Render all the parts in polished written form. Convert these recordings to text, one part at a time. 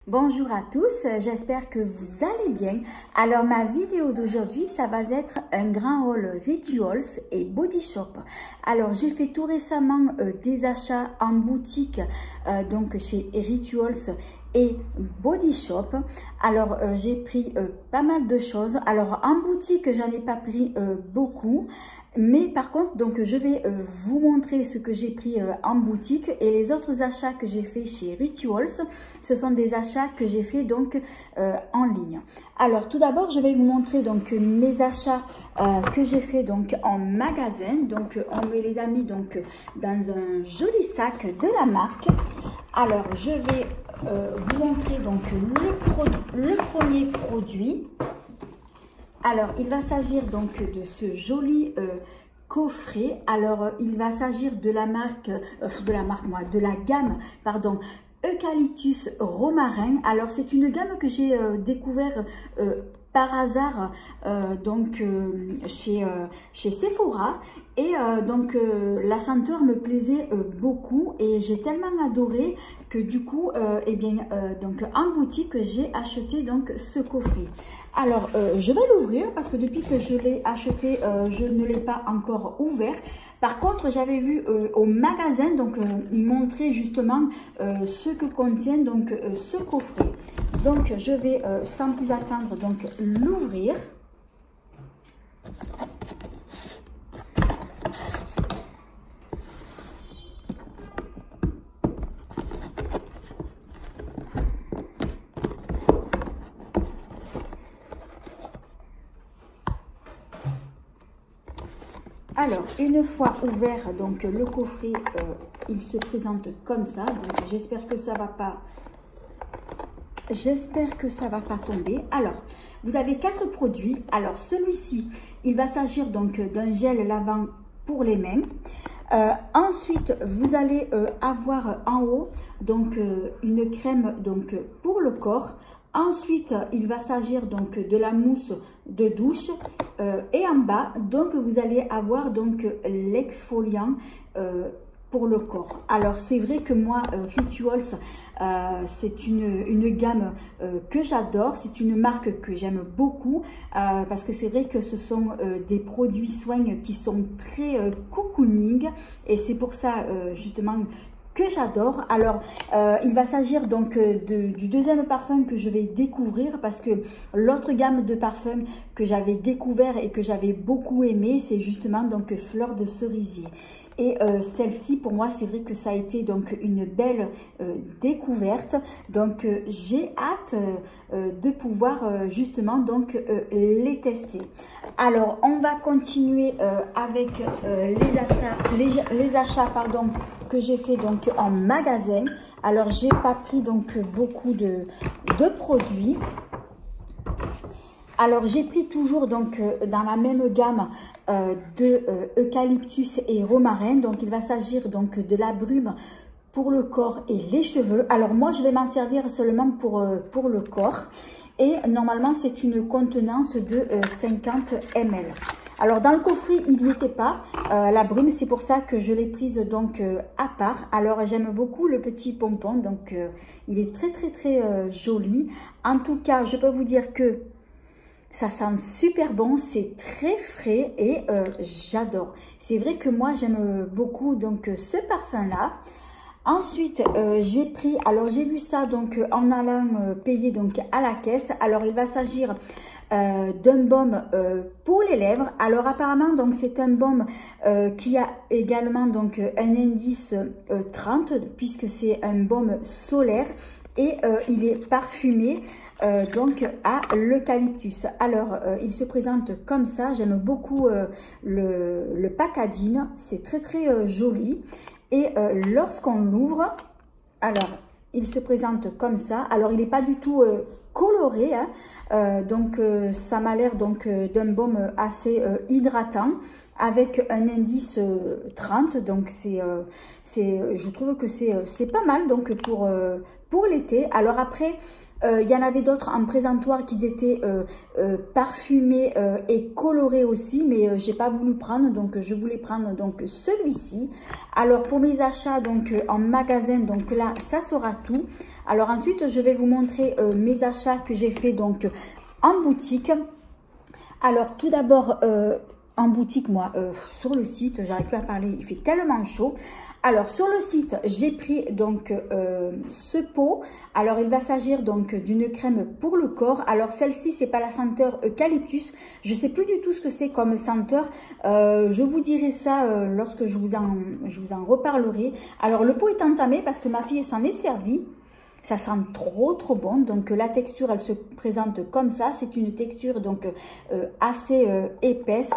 Bonjour à tous, j'espère que vous allez bien. Alors ma vidéo d'aujourd'hui, ça va être un grand haul Rituals et Body Shop. Alors j'ai fait tout récemment des achats en boutique, donc chez Rituals et Body Shop. Alors j'ai pris pas mal de choses. Alors en boutique, j'en ai pas pris beaucoup. Mais par contre, donc je vais vous montrer ce que j'ai pris en boutique et les autres achats que j'ai fait chez Rituals. Ce sont des achats que j'ai fait donc en ligne. Alors tout d'abord, je vais vous montrer donc mes achats que j'ai fait donc en magasin. Donc on me les a mis donc dans un joli sac de la marque. Alors je vais vous montrer donc le premier produit. Alors, il va s'agir donc de ce joli coffret. Alors, il va s'agir de la gamme, pardon, Eucalyptus Romarin. Alors, c'est une gamme que j'ai découvert par hasard chez Sephora et la senteur me plaisait beaucoup et j'ai tellement adoré que du coup en boutique j'ai acheté donc ce coffret. Alors je vais l'ouvrir parce que depuis que je l'ai acheté je ne l'ai pas encore ouvert. Par contre j'avais vu au magasin donc il montrait justement ce que contient donc ce coffret. Donc je vais sans plus attendre donc l'ouvrir. Alors, une fois ouvert donc le coffret, il se présente comme ça. Donc, j'espère que ça va pas tomber. Alors, vous avez 4 produits. Alors, celui-ci, il va s'agir donc d'un gel lavant pour les mains. Ensuite, vous allez avoir en haut donc une crème donc pour le corps. Ensuite, il va s'agir donc de la mousse de douche et en bas, donc vous allez avoir donc l'exfoliant pour le corps. Alors c'est vrai que moi Rituals c'est une gamme que j'adore, c'est une marque que j'aime beaucoup parce que c'est vrai que ce sont des produits soins qui sont très cocooning et c'est pour ça justement que j'adore. Alors il va s'agir donc du deuxième parfum que je vais découvrir parce que l'autre gamme de parfums que j'avais découvert et que j'avais beaucoup aimé, c'est justement donc Fleur de Cerisier. Et celle-ci, pour moi, c'est vrai que ça a été donc une belle découverte. Donc, j'ai hâte de pouvoir justement donc les tester. Alors, on va continuer avec les achats pardon, que j'ai fait donc en magasin. Alors, j'ai pas pris donc beaucoup de produits. Alors j'ai pris toujours donc dans la même gamme Eucalyptus et Romarin. Donc il va s'agir donc de la brume pour le corps et les cheveux. Alors moi je vais m'en servir seulement pour le corps. Et normalement c'est une contenance de 50 ml. Alors dans le coffret il n'y était pas la brume, c'est pour ça que je l'ai prise donc à part. Alors j'aime beaucoup le petit pompon, donc il est très joli. En tout cas je peux vous dire que ça sent super bon, c'est très frais et j'adore. C'est vrai que moi j'aime beaucoup donc ce parfum là. Ensuite j'ai pris, alors j'ai vu ça donc en allant payer donc à la caisse. Alors il va s'agir d'un baume pour les lèvres. Alors apparemment donc c'est un baume qui a également donc un indice 30 puisque c'est un baume solaire et il est parfumé donc à l'eucalyptus. Alors il se présente comme ça, j'aime beaucoup le packaging, c'est très joli et lorsqu'on l'ouvre, alors il se présente comme ça. Alors il n'est pas du tout coloré hein. Donc ça m'a l'air donc d'un baume assez hydratant avec un indice 30, donc je trouve que c'est pas mal donc pour l'été. Alors après Il y en avait d'autres en présentoir qui étaient parfumés et colorés aussi, mais j'ai pas voulu prendre, donc je voulais prendre donc celui-ci. Alors pour mes achats donc en magasin, donc là ça sera tout. Alors ensuite je vais vous montrer mes achats que j'ai fait donc en boutique. Alors tout d'abord en boutique, moi sur le site, j'arrive plus à parler, il fait tellement chaud. Alors sur le site, j'ai pris donc ce pot. Alors il va s'agir donc d'une crème pour le corps. Alors celle-ci, c'est pas la senteur eucalyptus. Je sais plus du tout ce que c'est comme senteur. Je vous dirai ça lorsque je vous en reparlerai. Alors le pot est entamé parce que ma fille s'en est servie. Ça sent trop bon. Donc la texture, elle se présente comme ça. C'est une texture donc assez épaisse.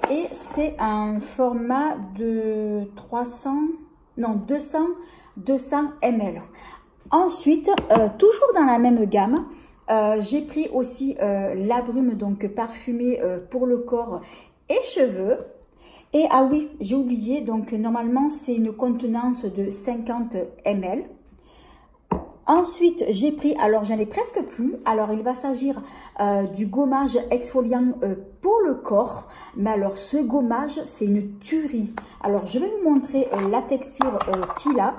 Et c'est un format de 200 ml. Ensuite, toujours dans la même gamme, j'ai pris aussi la brume donc parfumée pour le corps et cheveux. Et ah oui, j'ai oublié, donc normalement c'est une contenance de 50 ml. Ensuite, j'ai pris, alors j'en ai presque plus, alors il va s'agir du gommage exfoliant pour le corps. Mais alors ce gommage, c'est une tuerie. Alors je vais vous montrer la texture qu'il a.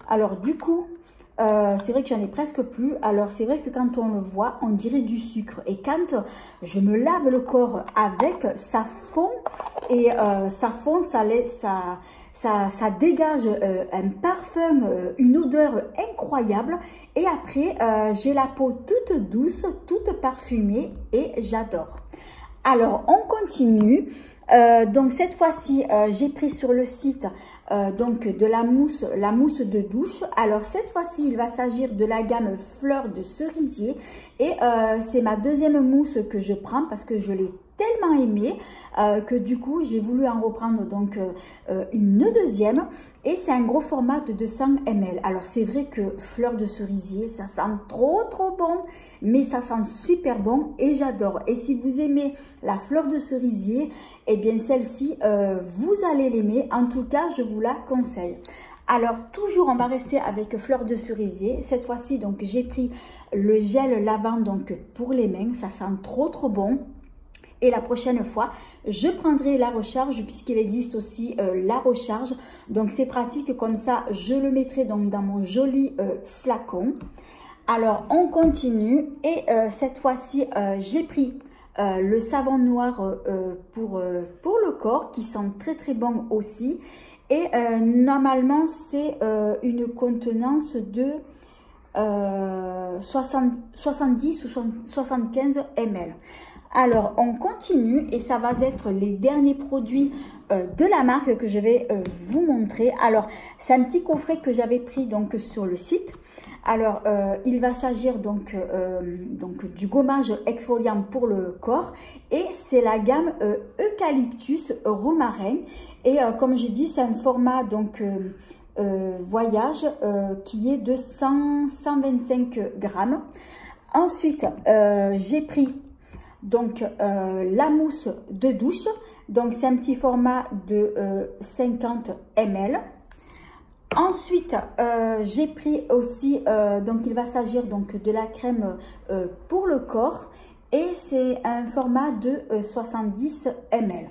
Alors du coup, c'est vrai que j'en ai presque plus. Alors c'est vrai que quand on le voit, on dirait du sucre. Et quand je me lave le corps avec, ça fond. Et ça fond, ça dégage un parfum, une odeur incroyable. Et après, j'ai la peau toute douce, toute parfumée et j'adore. Alors, on continue. Donc, cette fois-ci, j'ai pris sur le site donc de la mousse de douche. Alors, cette fois-ci, il va s'agir de la gamme fleurs de cerisier. Et c'est ma deuxième mousse que je prends parce que je l'ai tellement aimé que du coup j'ai voulu en reprendre donc une deuxième et c'est un gros format de 200 ml. Alors c'est vrai que fleur de cerisier ça sent trop bon, mais ça sent super bon et j'adore. Et si vous aimez la fleur de cerisier, et bien celle-ci vous allez l'aimer. En tout cas je vous la conseille. Alors toujours on va rester avec fleur de cerisier. Cette fois-ci donc j'ai pris le gel lavande donc pour les mains, ça sent trop bon. Et la prochaine fois, je prendrai la recharge puisqu'il existe aussi la recharge. Donc, c'est pratique comme ça. Je le mettrai donc dans mon joli flacon. Alors, on continue. Et cette fois-ci, j'ai pris le savon noir pour le corps qui sent très bon aussi. Et normalement, c'est une contenance de 70 ou 75 ml. Alors, on continue et ça va être les derniers produits de la marque que je vais vous montrer. Alors, c'est un petit coffret que j'avais pris donc sur le site. Alors, il va s'agir donc du gommage exfoliant pour le corps et c'est la gamme Eucalyptus Romarin. Et comme j'ai dit, c'est un format donc voyage qui est de 125 grammes. Ensuite, j'ai pris donc la mousse de douche, donc c'est un petit format de 50 ml. Ensuite j'ai pris aussi donc il va s'agir donc de la crème pour le corps et c'est un format de 70 ml.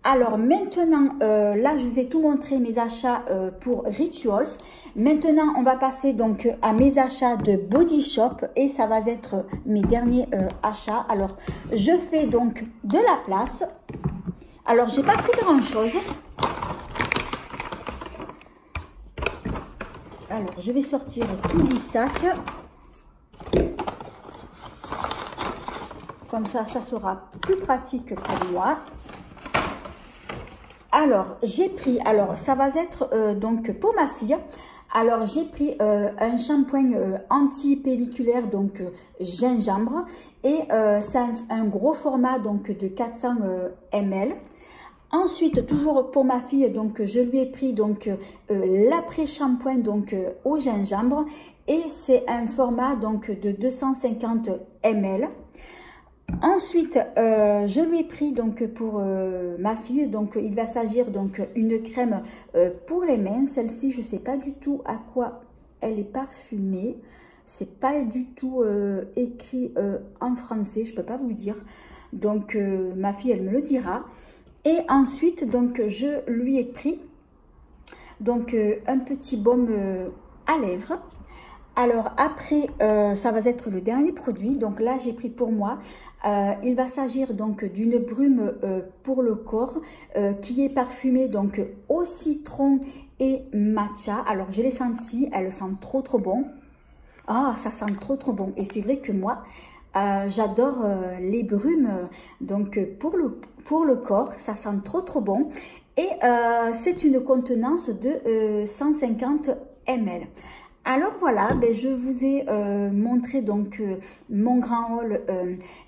Alors maintenant, là je vous ai tout montré mes achats pour Rituals. Maintenant on va passer donc à mes achats de Body Shop et ça va être mes derniers achats. Alors je fais donc de la place. Alors j'ai pas pris grand chose. Alors je vais sortir tout du sac. Comme ça, ça sera plus pratique pour moi. Alors, j'ai pris, alors ça va être donc pour ma fille. Alors, j'ai pris un shampoing anti-pelliculaire, donc gingembre. Et c'est un gros format donc de 400 ml. Ensuite, toujours pour ma fille, donc je lui ai pris donc l'après-shampoing donc au gingembre. Et c'est un format donc de 250 ml. Ensuite, je lui ai pris donc pour ma fille, donc il va s'agir donc une crème pour les mains. Celle-ci, je ne sais pas du tout à quoi elle est parfumée. c'est pas du tout écrit en français, je peux pas vous dire. Donc ma fille elle me le dira. Et ensuite donc je lui ai pris donc un petit baume à lèvres. Alors après, ça va être le dernier produit. Donc là, j'ai pris pour moi. Il va s'agir donc d'une brume pour le corps qui est parfumée donc au citron et matcha. Alors je l'ai senti, elle sent trop bon. Ah, ça sent trop bon. Et c'est vrai que moi, j'adore les brumes donc pour le corps. Ça sent trop bon. Et c'est une contenance de 150 ml. Alors voilà, ben je vous ai montré donc mon grand haul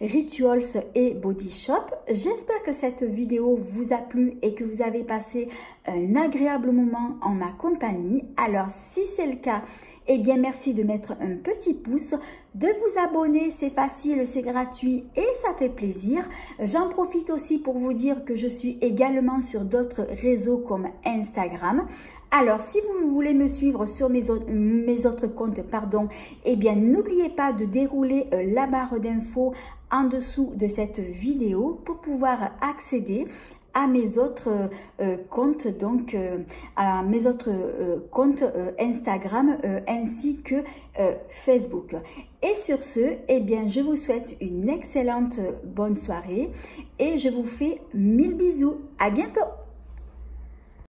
Rituals et Body Shop. J'espère que cette vidéo vous a plu et que vous avez passé un agréable moment en ma compagnie. Alors si c'est le cas, eh bien merci de mettre un petit pouce, de vous abonner, c'est facile, c'est gratuit et ça fait plaisir. J'en profite aussi pour vous dire que je suis également sur d'autres réseaux comme Instagram. Alors, si vous voulez me suivre sur mes autres comptes, pardon, eh bien, n'oubliez pas de dérouler la barre d'infos en dessous de cette vidéo pour pouvoir accéder à mes autres comptes, donc à mes autres comptes Instagram ainsi que Facebook. Et sur ce, eh bien, je vous souhaite une excellente bonne soirée et je vous fais 1000 bisous. À bientôt!